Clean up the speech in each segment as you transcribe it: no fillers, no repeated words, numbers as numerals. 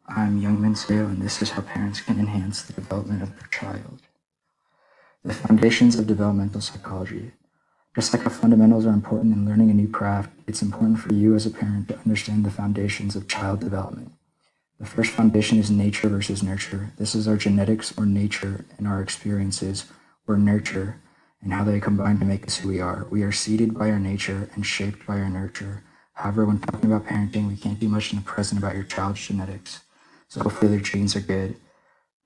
I'm Youngmin Seo, and this is how parents can enhance the development of their child. The foundations of developmental psychology. Just like how fundamentals are important in learning a new craft, it's important for you as a parent to understand the foundations of child development. The first foundation is nature versus nurture. This is our genetics or nature and our experiences or nurture and how they combine to make us who we are. We are seeded by our nature and shaped by our nurture. However, when talking about parenting, we can't do much in the present about your child's genetics. So hopefully their genes are good.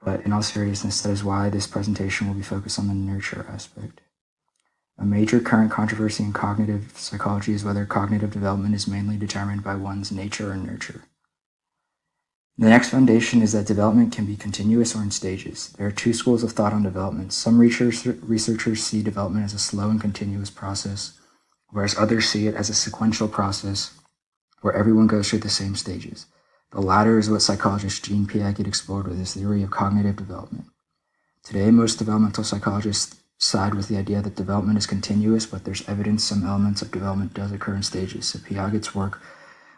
But in all seriousness, that is why this presentation will be focused on the nurture aspect. A major current controversy in cognitive psychology is whether cognitive development is mainly determined by one's nature or nurture. The next foundation is that development can be continuous or in stages. There are two schools of thought on development. Some researchers see development as a slow and continuous process, whereas others see it as a sequential process where everyone goes through the same stages. The latter is what psychologist Jean Piaget explored with his theory of cognitive development. Today, most developmental psychologists side with the idea that development is continuous, but there's evidence some elements of development does occur in stages, so Piaget's work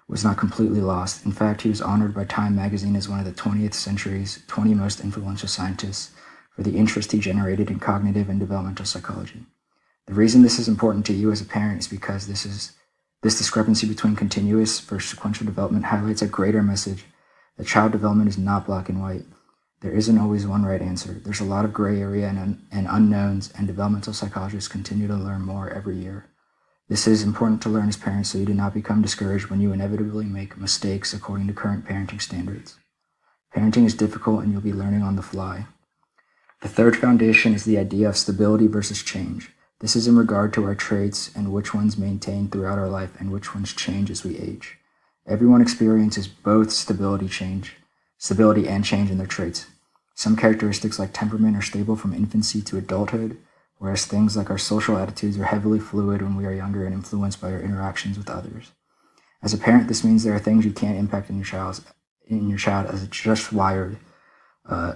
was not completely lost. In fact, he was honored by Time magazine as one of the 20th century's 20 most influential scientists for the interest he generated in cognitive and developmental psychology. The reason this is important to you as a parent is because this discrepancy between continuous versus sequential development highlights a greater message that child development is not black and white. There isn't always one right answer. There's a lot of gray area and unknowns, and developmental psychologists continue to learn more every year. This is important to learn as parents so you do not become discouraged when you inevitably make mistakes according to current parenting standards. Parenting is difficult and you'll be learning on the fly. The third foundation is the idea of stability versus change. This is in regard to our traits and which ones maintain throughout our life and which ones change as we age. Everyone experiences both stability and change in their traits. Some characteristics like temperament are stable from infancy to adulthood, whereas things like our social attitudes are heavily fluid when we are younger and influenced by our interactions with others. As a parent, this means there are things you can't impact in your child as it's just wired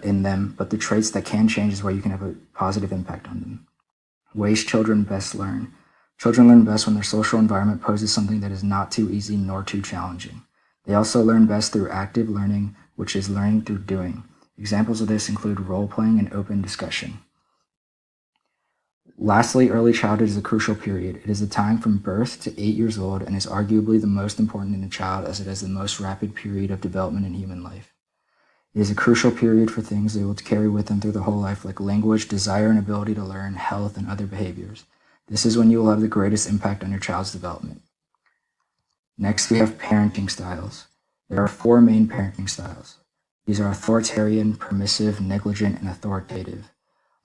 in them, but the traits that can change is where you can have a positive impact on them. Ways children best learn. Children learn best when their social environment poses something that is not too easy nor too challenging. They also learn best through active learning, which is learning through doing. Examples of this include role-playing and open discussion. Lastly, early childhood is a crucial period. It is the time from birth to 8 years old and is arguably the most important in a child as it is the most rapid period of development in human life. It is a crucial period for things they will carry with them through their whole life, like language, desire and ability to learn, health, and other behaviors. This is when you will have the greatest impact on your child's development. Next, we have parenting styles. There are 4 main parenting styles. These are authoritarian, permissive, negligent, and authoritative.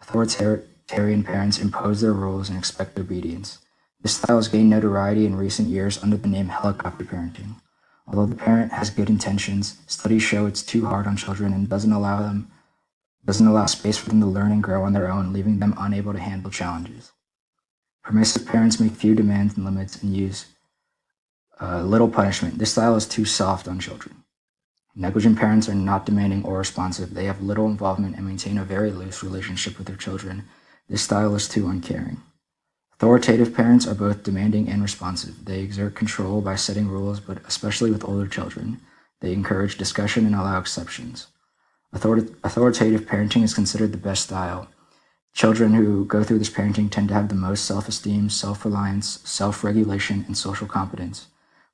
Authoritarian parents impose their rules and expect obedience. This style has gained notoriety in recent years under the name helicopter parenting. Although the parent has good intentions, studies show it's too hard on children and doesn't allow space for them to learn and grow on their own, leaving them unable to handle challenges. Permissive parents make few demands and limits and use little punishment. This style is too soft on children. Negligent parents are not demanding or responsive. They have little involvement and maintain a very loose relationship with their children. This style is too uncaring. Authoritative parents are both demanding and responsive. They exert control by setting rules, but especially with older children. They encourage discussion and allow exceptions. Authoritative parenting is considered the best style. Children who go through this parenting tend to have the most self-esteem, self-reliance, self-regulation, and social competence.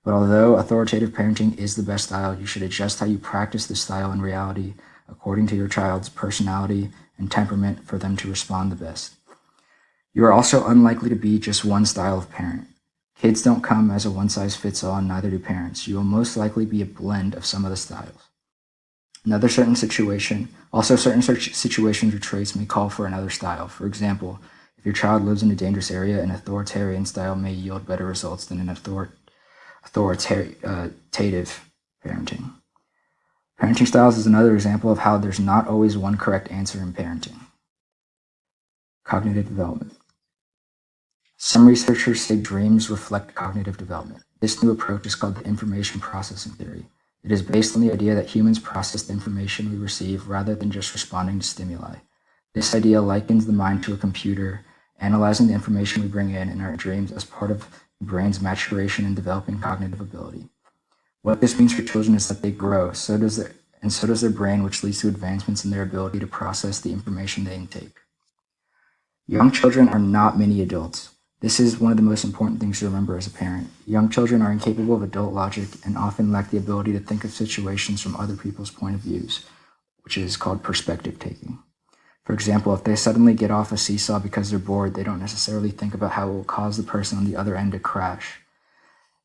But although authoritative parenting is the best style, you should adjust how you practice this style in reality according to your child's personality and temperament for them to respond the best. You are also unlikely to be just one style of parent. Kids don't come as a one-size-fits-all, and neither do parents. You will most likely be a blend of some of the styles. Certain situations or traits may call for another style. For example, if your child lives in a dangerous area, an authoritarian style may yield better results than an authoritative parenting. Parenting styles is another example of how there's not always one correct answer in parenting. Cognitive development. Some researchers say dreams reflect cognitive development. This new approach is called the information processing theory. It is based on the idea that humans process the information we receive rather than just responding to stimuli. This idea likens the mind to a computer, analyzing the information we bring in our dreams as part of the brain's maturation and developing cognitive ability. What this means for children is that they grow, so does their and so does their brain, which leads to advancements in their ability to process the information they intake. Young children are not mini adults. This is one of the most important things to remember as a parent. Young children are incapable of adult logic and often lack the ability to think of situations from other people's point of views, which is called perspective taking. For example, if they suddenly get off a seesaw because they're bored, they don't necessarily think about how it will cause the person on the other end to crash.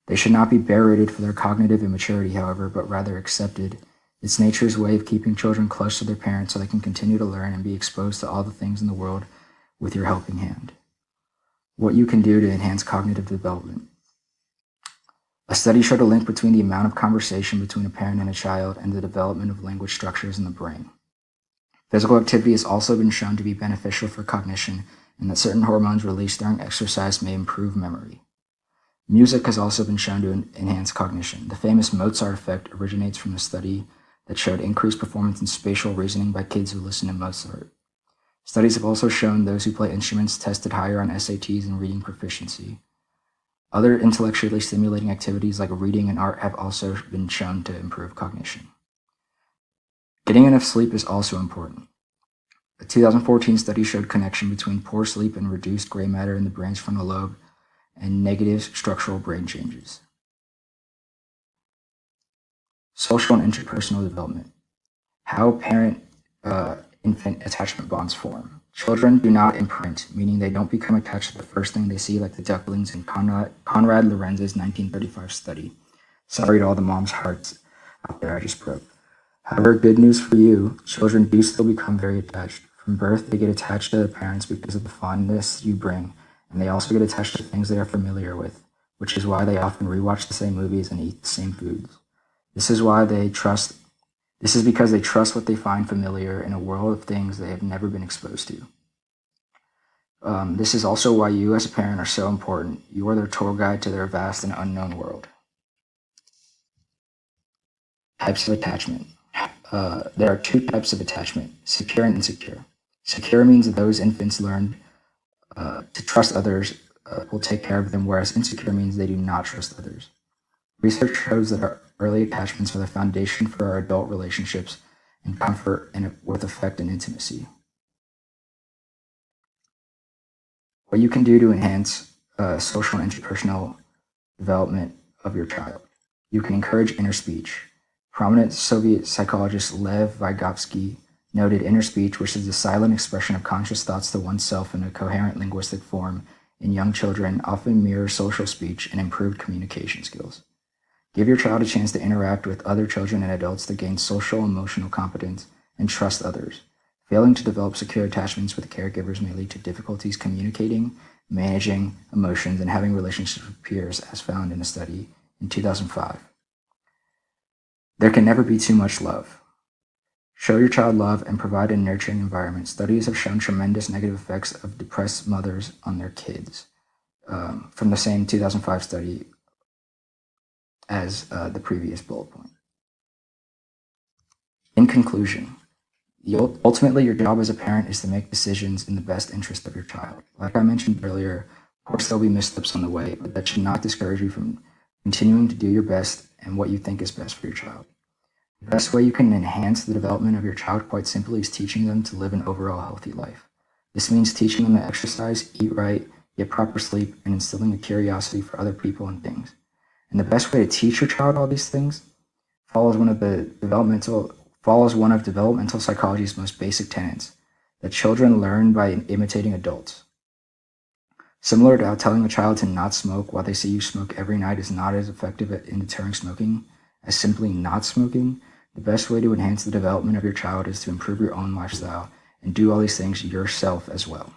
They should not be berated for their cognitive immaturity, however, but rather accepted. It's nature's way of keeping children close to their parents so they can continue to learn and be exposed to all the things in the world with your helping hand. What you can do to enhance cognitive development. A study showed a link between the amount of conversation between a parent and a child and the development of language structures in the brain. Physical activity has also been shown to be beneficial for cognition, and that certain hormones released during exercise may improve memory. Music has also been shown to enhance cognition. The famous Mozart effect originates from a study that showed increased performance in spatial reasoning by kids who listen to Mozart. Studies have also shown those who play instruments tested higher on SATs and reading proficiency. Other intellectually stimulating activities like reading and art have also been shown to improve cognition. Getting enough sleep is also important. A 2014 study showed connection between poor sleep and reduced gray matter in the brain's frontal lobe and negative structural brain changes. Social and interpersonal development. How parent-infant attachment bonds form. Children do not imprint, meaning they don't become attached to the first thing they see, like the ducklings in Conrad Lorenz's 1935 study. Sorry to all the moms' hearts out there I just broke. However, good news for you, children do still become very attached. From birth, they get attached to their parents because of the fondness you bring, and they also get attached to things they are familiar with, which is why they often rewatch the same movies and eat the same foods. This is because they trust what they find familiar in a world of things they have never been exposed to. This is also why you as a parent are so important. You are their tour guide to their vast and unknown world. Types of attachment. There are two types of attachment, secure and insecure. Secure means that those infants learned to trust others will take care of them, whereas insecure means they do not trust others. Research shows that our early attachments are the foundation for our adult relationships and comfort and with affect and intimacy. What you can do to enhance social and interpersonal development of your child. You can encourage inner speech. Prominent Soviet psychologist Lev Vygotsky noted inner speech, which is the silent expression of conscious thoughts to oneself in a coherent linguistic form in young children, often mirrors social speech and improved communication skills. Give your child a chance to interact with other children and adults to gain social emotional competence and trust others. Failing to develop secure attachments with caregivers may lead to difficulties communicating, managing emotions, and having relationships with peers, as found in a study in 2005. There can never be too much love. Show your child love and provide a nurturing environment. Studies have shown tremendous negative effects of depressed mothers on their kids, from the same 2005 study as the previous bullet point. In conclusion, ultimately your job as a parent is to make decisions in the best interest of your child. Like I mentioned earlier, of course there'll be missteps on the way, but that should not discourage you from continuing to do your best and what you think is best for your child. The best way you can enhance the development of your child, quite simply, is teaching them to live an overall healthy life. This means teaching them to exercise, eat right, get proper sleep, and instilling a curiosity for other people and things. And the best way to teach your child all these things follows one of developmental psychology's most basic tenets, that children learn by imitating adults. Similar to how telling a child to not smoke while they see you smoke every night is not as effective in deterring smoking as simply not smoking, the best way to enhance the development of your child is to improve your own lifestyle and do all these things yourself as well.